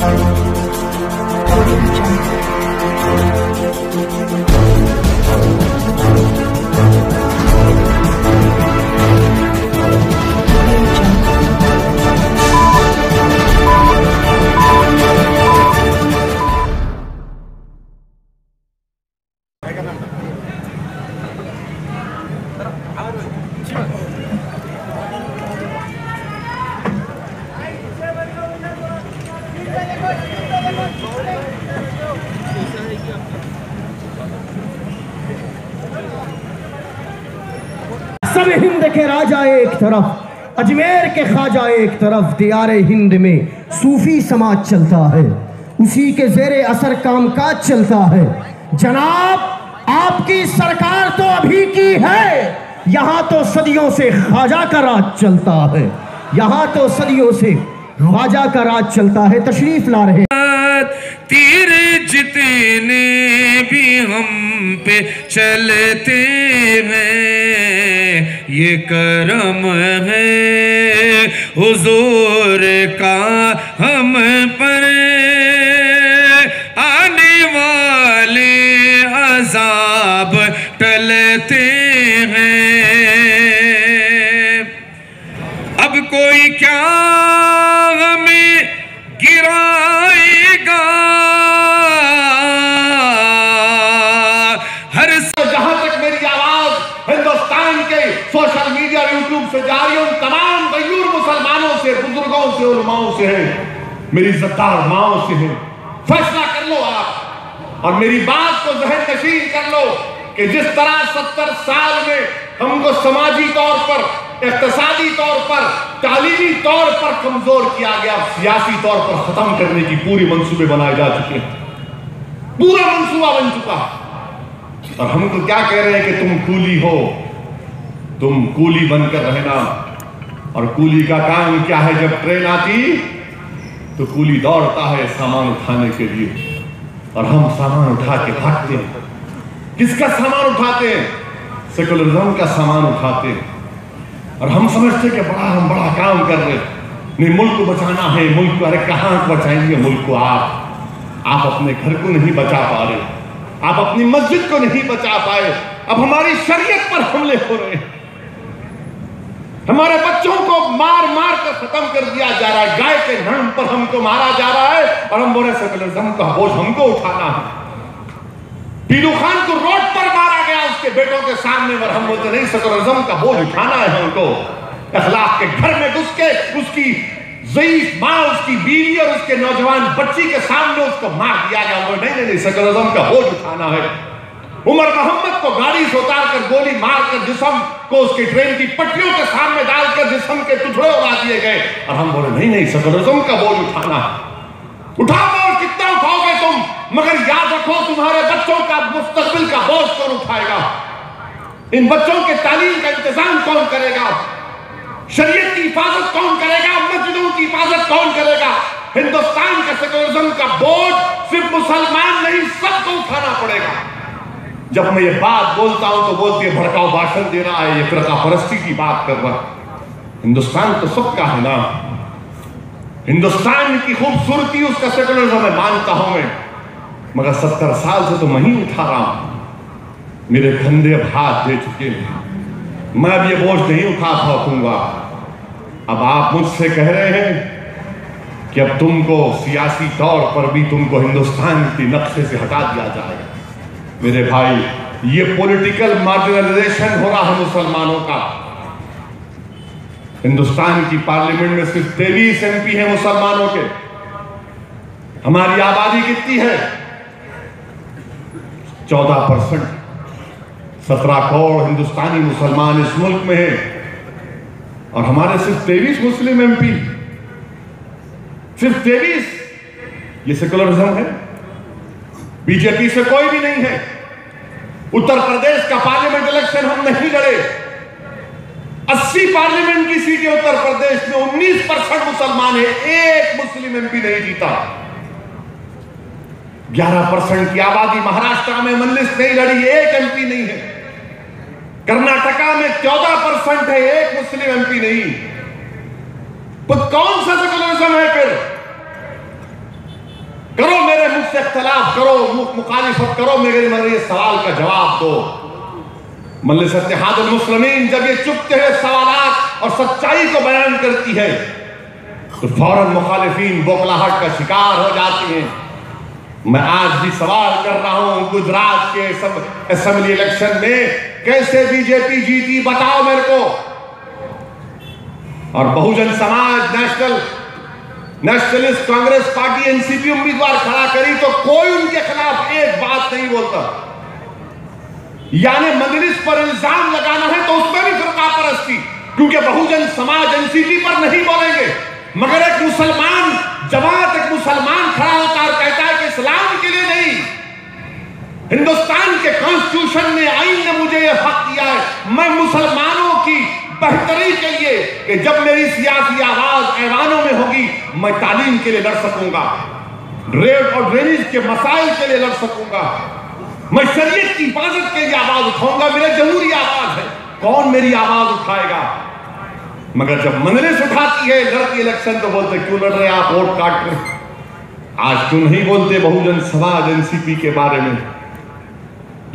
सब हिंद के राजा एक तरफ, अजमेर के ख्वाजा एक तरफ, दियारे हिंद में सूफी समाज चलता है, उसी के जेरे असर कामकाज चलता है। जनाब आपकी सरकार तो अभी की है, यहाँ तो सदियों से ख्वाजा का राज चलता है, यहाँ तो सदियों से ख्वाजा का राज चलता है। तशरीफ ला रहे तीर जितने भी हम पे चलते हैं, ये करम है हुजूर का हम पर, आने वाले अजाब टलते हैं। अब कोई क्या हमें गिराएगा, हर जहां तक मेरी आवाज हिंदुस्तान के सोशल मीडिया यूट्यूब से जा रही है, उन तमाम गयूर मुसलमानों से, बुजुर्गों से, उलमाओं से है, मेरी इज्जतदार माओं से है। फैसला कर लो आप और मेरी बात को जहन नशीन कर लो कि जिस तरह 70 साल में हमको समाजी तौर पर, इक्तिसादी तौर पर, तालीमी तौर पर कमजोर किया गया, सियासी तौर पर खत्म करने की पूरी मंसूबे बनाए जा चुके हैं, पूरा मंसूबा बन चुका है। और हम तो क्या कह रहे हैं कि तुम कूली हो, तुम कूली बनकर रहना। और कूली का काम क्या है? जब ट्रेन आती तो कूली दौड़ता है सामान उठाने के लिए, और हम सामान उठा के भागते हैं। किसका सामान उठाते हैं? सेकुलरिज्म का सामान उठाते हैं। और हम समझते कि हम बड़ा काम कर रहे हैं, नहीं मुल्क को बचाना है, मुल्क को, अरे कहां बचाएंगे मुल्क को? आप अपने घर को नहीं बचा पा रहे, आप अपनी मस्जिद को नहीं बचा पाए, अब हमारी शरीयत पर हमले हो रहे हैं, हमारे बच्चों को मार मार कर खत्म कर दिया जा रहा है, गाय के नाम पर हमको मारा जा रहा है, और हम बोले सेकुलरिज्म का बोझ हमको उठाना है। पीलू खान को रोड पर मारा गया उसके बेटों के सामने, और हम बोलते नहीं सेकुलरिज्म का बोझ उठाना है हमको। अखलाक के घर में घुस के उसकी ज़ईफ माँ, उसकी बीवी और उसके नौजवान बच्ची के सामने उसको मार दिया गया। वो नहीं, सेकुलरिज्म का बोझ उठाना है। उमर मोहम्मद को गाड़ी से उतार कर गोली मारकर जिस्म को उसकी ट्रेन की पटरियों के सामने डालकर जिस्म के टुकड़े उड़ा दिए गए, और हम बोले नहीं, सेकुलरिज्म का बोझ उठाना है। उठाओ बोझ, कितना उठाओगे तुम? मगर याद रखो तुम्हारे बच्चों का मुस्तकबिल का बोझ कौन उठाएगा? इन बच्चों के तालीम का इंतजाम कौन करेगा? शरीयत की हिफाजत कौन करेगा? मस्जिदों की हिफाजत कौन करेगा? हिंदुस्तान का सेकुलरिज्म का बोझ सिर्फ मुसलमान नहीं, सबको उठाना पड़ेगा। जब मैं ये बात बोलता हूं तो बोलती है भड़काऊ भाषण दे रहा है, ये फिरका परस्ती की बात कर रहा। हिंदुस्तान तो सबका है ना, हिंदुस्तान की खूबसूरती उसका सेकुलरिज्म मैं मानता हूं मैं, मगर 70 साल से तो मैं ही उठा रहा हूं, मेरे कंधे अब हाथ दे चुके हैं, मैं अब ये बोझ नहीं उठा सकूंगा। अब आप मुझसे कह रहे हैं कि अब तुमको सियासी तौर पर भी तुमको हिंदुस्तान की नक्शे से हटा दिया जाएगा। मेरे भाई, ये पॉलिटिकल मार्जिनलाइजेशन हो रहा है मुसलमानों का। हिंदुस्तान की पार्लियामेंट में सिर्फ 23 MP हैं मुसलमानों के। हमारी आबादी कितनी है? 14%। 17 करोड़ हिंदुस्तानी मुसलमान इस मुल्क में हैं, और हमारे सिर्फ 23 मुस्लिम MP, सिर्फ 23। ये सेकुलरिज्म है? बीजेपी से कोई भी नहीं है। उत्तर प्रदेश का पार्लियामेंट इलेक्शन हम नहीं लड़े, 80 पार्लियामेंट की सीटें उत्तर प्रदेश में, 19% मुसलमान है, एक मुस्लिम MP नहीं जीता। 11% की आबादी महाराष्ट्र में मजलिस नहीं लड़ी, एक MP नहीं है। कर्नाटका में 14% है, एक मुस्लिम MP नहीं। तो कौन सा सेकुलरिज्म है फिर? इख्तलाफ करो, मुखालिफत करो, मगर ये सवाल का जवाब दो। मजलिस इत्तेहादुल मुस्लिमीन जब ये चुपते हैं सवालात और सच्चाई को बयान करती है तो फौरन मुखालिफीन बौखलाहट का शिकार हो जाती हैं। मैं आज भी सवाल कर रहा हूं, गुजरात के असेंबली इलेक्शन में कैसे बीजेपी जीती, बताओ मेरे को। और Bahujan Samaj nationalist Congress party NCP उम्मीदवार खड़ा करी तो कोई उनके खिलाफ एक बात नहीं बोलता। यानी मजलिस पर इल्जाम लगाना है तो उसमें भी फिरका परस्ती, क्योंकि बहुजन समाज एनसीपी पर नहीं बोलेंगे, मगर एक मुसलमान जमात, एक मुसलमान खड़ा होता और कहता है कि इस्लाम के लिए नहीं, हिंदुस्तान के कॉन्स्टिट्यूशन ने, आईन ने मुझे यह हक दिया है, मैं मुसलमानों की बेहतरी के लिए कि जब मेरी सियासी आवाज ऐवानों में होगी मैं तालीम के लिए लड़ सकूंगा, रेड और ड्रेनेज के मसाइल के लिए लड़ सकूंगा, मैं शरीयत की हिफाजत के लिए आवाज उठाऊंगा, मेरा जरूरी आवाज है, कौन मेरी आवाज उठाएगा। मगर जब मजलिस उठाती है, लड़ती इलेक्शन, तो बोलते क्यों लड़ रहे आप, वोट काट रहे। आज क्यों नहीं बोलते बहुजन समाज एनसीपी के बारे में।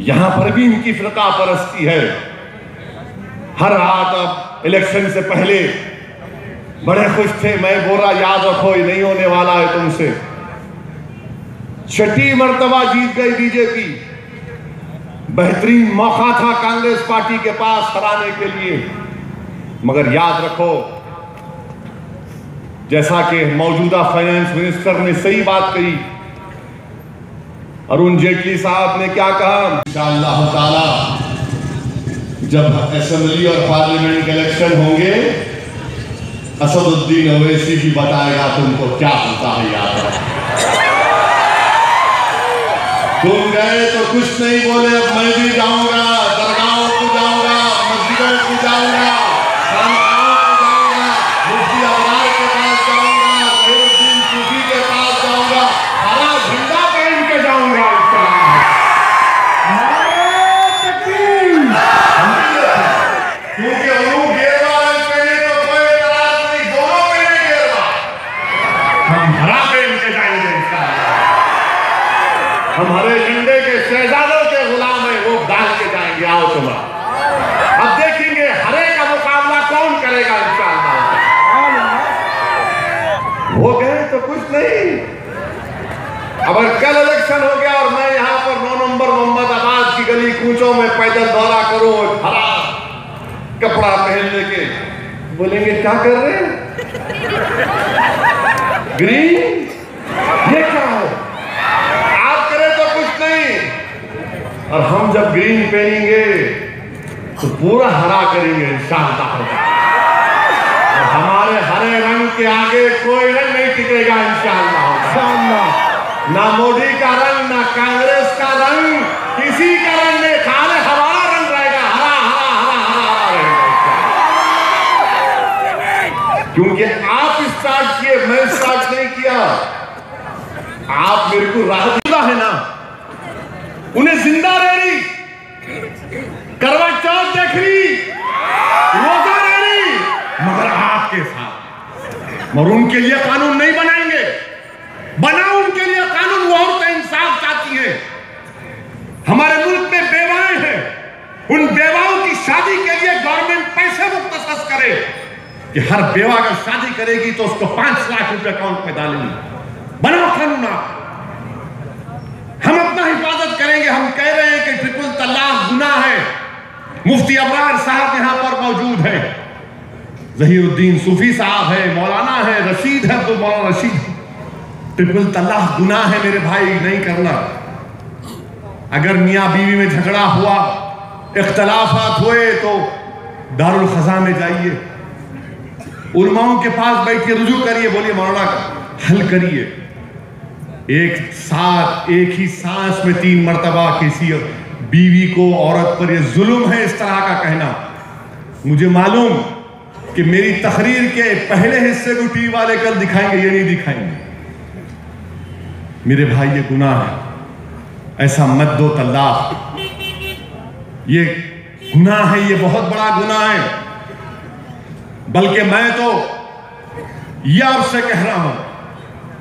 यहां पर भी इनकी फिरका परस्ती है। हर रात अब इलेक्शन से पहले बड़े खुश थे, मैं बोल रहा याद रखो ये नहीं होने वाला है तुमसे। छठी मर्तबा जीत गई बीजेपी, बेहतरीन मौका था कांग्रेस पार्टी के पास हराने के लिए। मगर याद रखो, जैसा कि मौजूदा फाइनेंस मिनिस्टर ने सही बात कही, अरुण जेटली साहब ने क्या कहा, इंशाअल्लाह ताला जब असेंबली और पार्लियामेंट के इलेक्शन होंगे असदुद्दीन ओवैसी भी बताएगा तुमको क्या होता है। याद रखो, तुम गए तो कुछ नहीं बोले, अब मैं भी जाऊंगा, दरगाहों को जाऊंगा, मस्जिदों को जाऊंगा, खानकाहों को जाऊंगा, मुफ्ती अवलार के पास जाऊंगा, खैरुद्दीन सूफी के पास जाऊंगा, हरा झंडा पहन के जाऊंगा। क्योंकि उन्होंने गेरवा पहने तो कोई एतराज नहीं, दोनों पहने गेरवा, हम हरा पहन के जाएंगे इंशाअल्लाह। हम हरे झंडे के शहजादों के गुलाम हैं, वो डाल के जाएंगे। आओ तुम्हारा अब देखेंगे हरे का मुकाबला कौन करेगा इंशाअल्लाह। हो गए तो कुछ नहीं। अगर कल इलेक्शन हो गया और मैं यहाँ पर 9 नंबर मोहम्मदाबाद की गली कूचों में पैदल दौरा करूं, हरा कपड़ा पहनने के, बोलेंगे क्या कर रहे हैं, ग्रीन, ये क्या है। आप करें तो कुछ नहीं, और हम जब ग्रीन पहनेंगे तो पूरा हरा करेंगे इंशाअल्लाह। और हमारे हरे रंग के आगे कोई रंग नहीं टिकेगा इंशाअल्लाह। ना मोदी का रंग, ना कांग्रेस का रंग, किसी का रंग नहीं, खाली हमारा रंग रहेगा, हरा हरा हरा हरा रहेगा। क्योंकि आप स्टार्ट किए, मैं स्टार्ट नहीं किया। आप मेरे को राह दिया है ना, उन्हें जिंदा रह रही, करवा चौथ देख रही, रोजा रह रही, मगर आपके साथ। और उनके लिए कानून नहीं बनाएंगे, बनाओ उनके लिए कानून, वो औरतें इंसाफ चाहती है। हमारे मुल्क में बेवाएं हैं, उन बेवाओं की शादी के लिए गवर्नमेंट पैसे मुख्तस करे कि हर बेवा अगर शादी करेगी तो उसको 5 लाख रुपए अकाउंट में डालेंगे। बनाओ कानून आप, हम अपना हिफाजत करेंगे। हम कह रहे हैं कि ट्रिपल तलाक गुनाह है। मुफ्ती अबरार साहब यहां पर मौजूद है, जहीरुद्दीन सूफी साहब है, मौलाना है, रशीद है, तो मौलाना रशीद। ट्रिपल तलाक गुनाह है मेरे भाई, नहीं करना। अगर मियाँ बीवी में झगड़ा हुआ, इख्तलाफात हुए, तो दारुल खज़ा में जाइए, उलमाओं के पास बैठिए, रुजू करिए, बोलिए मौलाना हल करिए। एक साथ एक ही सांस में 3 मरतबा किसी बीवी को, औरत पर यह जुल्म है इस तरह का कहना। मुझे मालूम कि मेरी तकरीर के पहले हिस्से को टीवी वाले कल दिखाएंगे, ये नहीं दिखाएंगे। मेरे भाई ये गुनाह है, ऐसा मत दो तलाक, ये गुनाह है, ये बहुत बड़ा गुनाह है। बल्कि मैं तो ये आपसे कह रहा हूं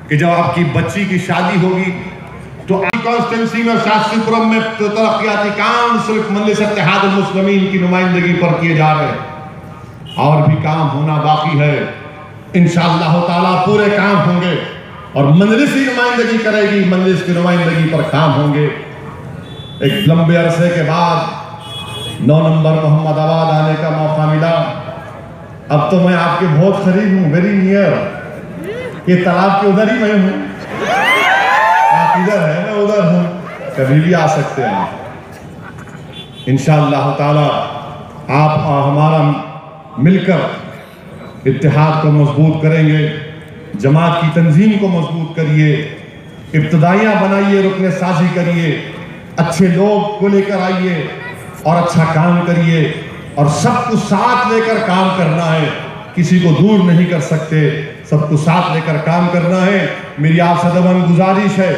कि जब आपकी बच्ची की शादी होगी तो कॉन्स्टिट्यूंसी में शास्त्रीपुरम में तो तरक्याती काम सिर्फ मजलिस इत्तेहादुल मुस्लिमीन की नुमाइंदगी पर किए जा रहे हैं, और भी काम होना बाकी है। इंशाअल्लाह ताला पूरे काम होंगे और मजलिस ही नुमाइंदगी करेगी, मजलिस की नुमाइंदगी पर काम होंगे। एक लंबे अरसे के बाद 9 नंबर मोहम्मदाबाद आने का मौका मिला। अब तो मैं आपके बहुत करीब हूँ, वेरी नियर। ये तालाब के उधर ही मैं हूँ, आप इधर है, मैं उधर हूँ, कभी भी आ सकते हैं। इंशाअल्लाह ताला आप हमारा मिलकर इत्तेहाद को मजबूत करेंगे, जमात की तंजीम को मजबूत करिए, इब्तदाइयाँ बनाइए, रुकने साजी करिए, अच्छे लोग को लेकर आइए और अच्छा काम करिए, और सबको साथ लेकर काम करना है, किसी को दूर नहीं कर सकते, सबको साथ लेकर काम करना है। मेरी आपसे दमन गुजारिश है,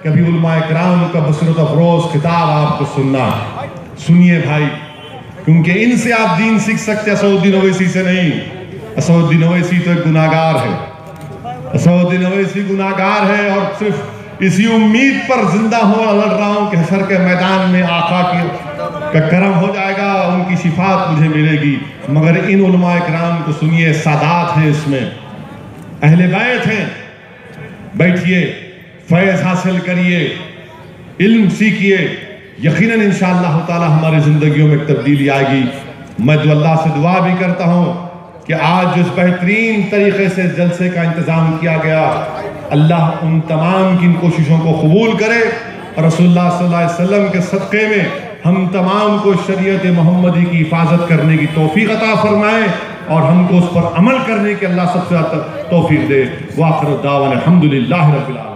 कभी उलमा इकराम का बसरत अफरोज किताब आपको सुनना, सुनिए भाई, क्योंकि इनसे आप दीन सीख सकते हैं, असदुद्दीन ओवैसी से नहीं। असदुद्दीन ओवैसी तो एक गुनाहगार है, असदुद्दीन ओवैसी गुनाहगार है, और सिर्फ इसी उम्मीद पर जिंदा हो लड़ रहा हूँ कि हशर के मैदान में आका का करम हो जाएगा, उनकी शिफात मुझे मिलेगी। मगर इन उलमा इकराम को सुनिए, सादात हैं इसमें, अहले बैत हैं, बैठिए, फैज़ हासिल करिए, इल्म सीखिए, यकीनन इंशाअल्लाह ताला हमारी ज़िंदगियों में तब्दीली आएगी। मैं तो अल्लाह से दुआ भी करता हूँ कि आज जिस बेहतरीन तरीके से जलसे का इंतज़ाम किया गया, अल्लाह उन तमाम की कोशिशों को कबूल करे और रसूलुल्लाह सल्लल्लाहु अलैहि वसल्लम के सदक़े में हम तमाम को शरीयत मोहम्मदी की हिफाजत करने की तौफीक अता फरमाए, और हमको उस पर अमल करने की अल्लाह सबसे ज़्यादा तौफीक दे। वाखिर दावाना अल्हम्दुलिल्लाहि रब्बिल आलमीन।